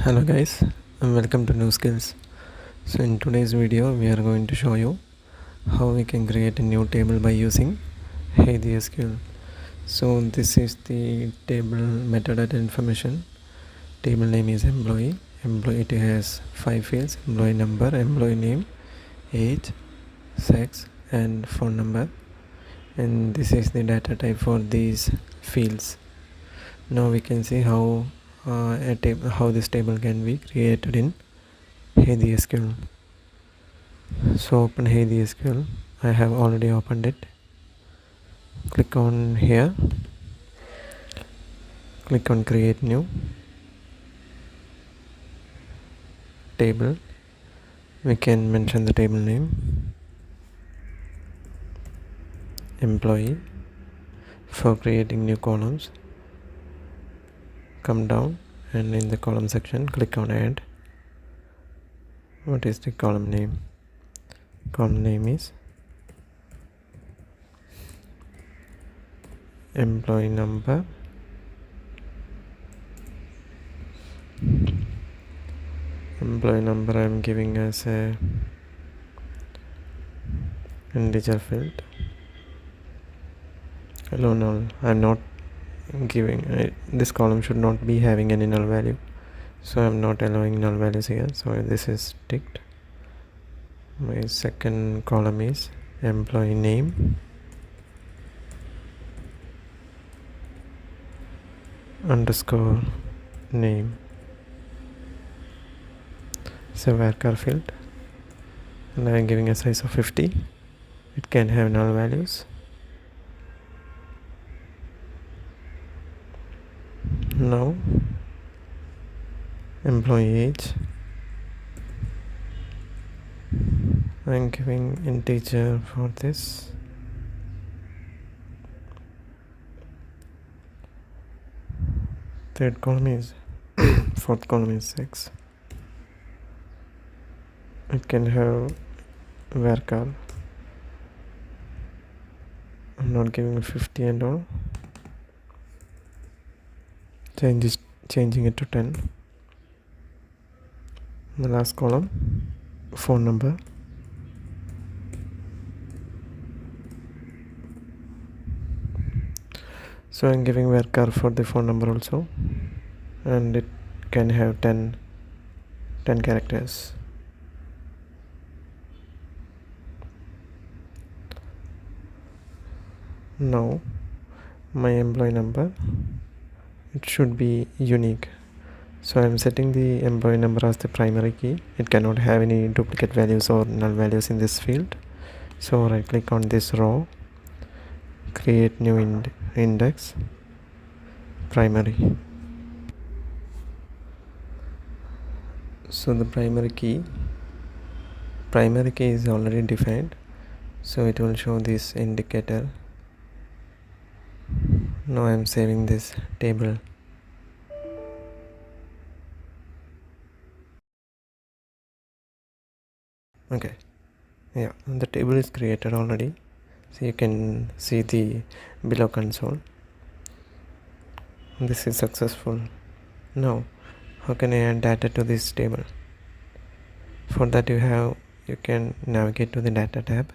Hello guys, and welcome to New Skills. So in today's video we are going to show you how we can create a new table by using HeidiSQL. So this is the table metadata information. Table name is employee. Employee, it has 5 fields: employee number, employee name, age, sex and phone number. And this is the data type for these fields. Now we can see how this table can be created in HeidiSQL. So open HeidiSQL. I have already opened it. Click on here. Click on create new table. We can mention the table name employee. For creating new columns, come down and in the column section click on add. What is the column name? Column name is employee number, employee number I am giving as a integer field. Hello, null. I am not giving this column should not be having any null value, so I am not allowing null values here, so this is ticked. My second column is employee name underscore name. It's a varchar field and I am giving a size of 50. It can have null values. Now employee age, I am giving integer for this. Third column is fourth column is sex. It can have varchar. I'm not giving 50 and all. Changing it to 10. The last column, phone number. So I'm giving varchar for the phone number also, and it can have 10 characters. Now my employee number, it should be unique, so I'm setting the employee number as the primary key. It cannot have any duplicate values or null values in this field. So right click on this row, create new index, primary. So the primary key is already defined, so it will show this indicator. Now I am saving this table. Okay, yeah, the table is created already, so you can see the below console. This is successful. Now how can I add data to this table? For that you can navigate to the data tab.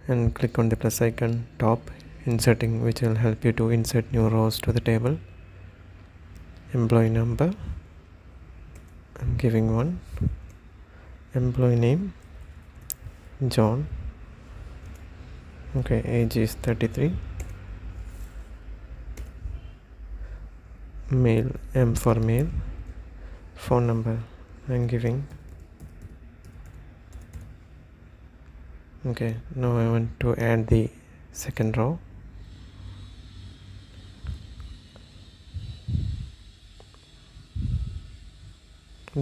And click on the plus icon top, inserting, which will help you to insert new rows to the table. Employee number, I'm giving 1. Employee name John. Okay, age is 33. Male, M for male. Phone number I'm giving. Okay, now I want to add the second row.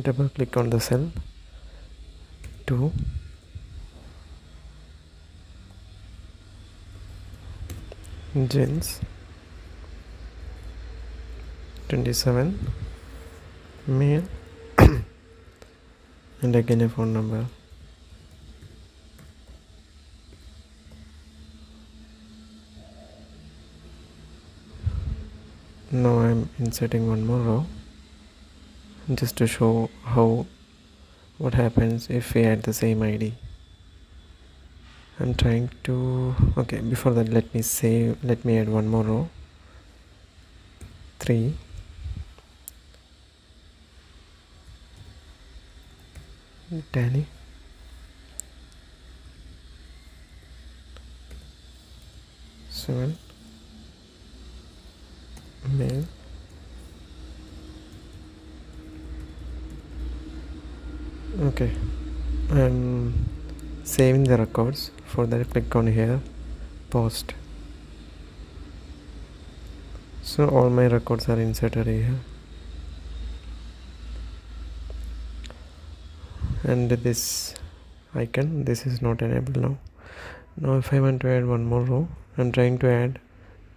Double click on the cell 2. Gents 27, male and again a phone number. Now I'm inserting one more row just to show what happens if we add the same ID. I'm trying to, okay, before that let me add one more row, 3, Danny, seven, male, okay. I'm saving the records. For that, click on here, post. So all my records are inserted here, and this icon, this is not enabled now. Now if I want to add one more row, I'm trying to add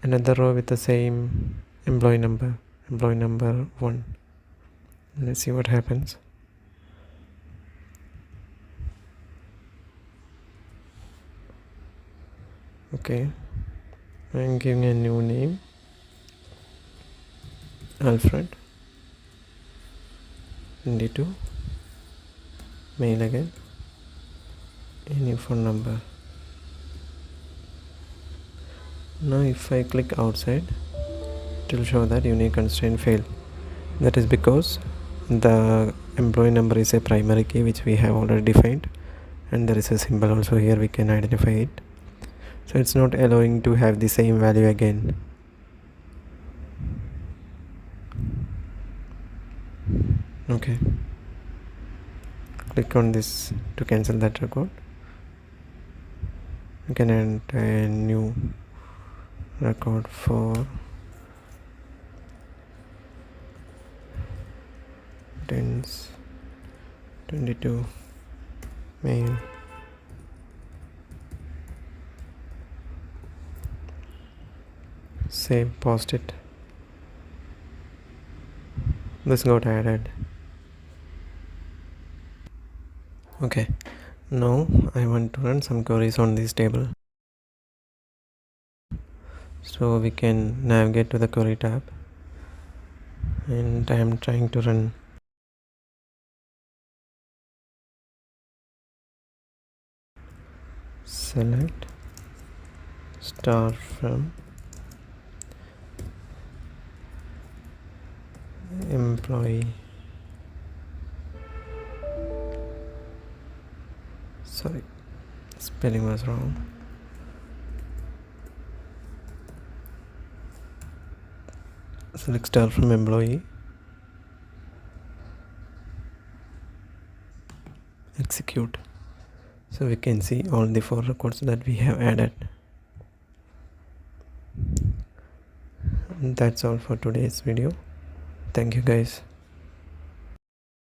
another row with the same employee number 1. Let's see what happens. Okay, I'm giving a new name, Alfred, 22, mail again, a new phone number. Now if I click outside, it will show that unique constraint failed. That is because the employee number is a primary key which we have already defined, and there is a symbol also here, we can identify it. So it's not allowing to have the same value again. Okay, click on this to cancel that record. You can add a new record for 10s 22 mail. Save, post it. This got added. Okay, now I want to run some queries on this table. So we can navigate to the query tab, and I am trying to run select star from employee, sorry, spelling was wrong, select star from employee, execute. So we can see all the 4 records that we have added. And that's all for today's video. Thank you guys.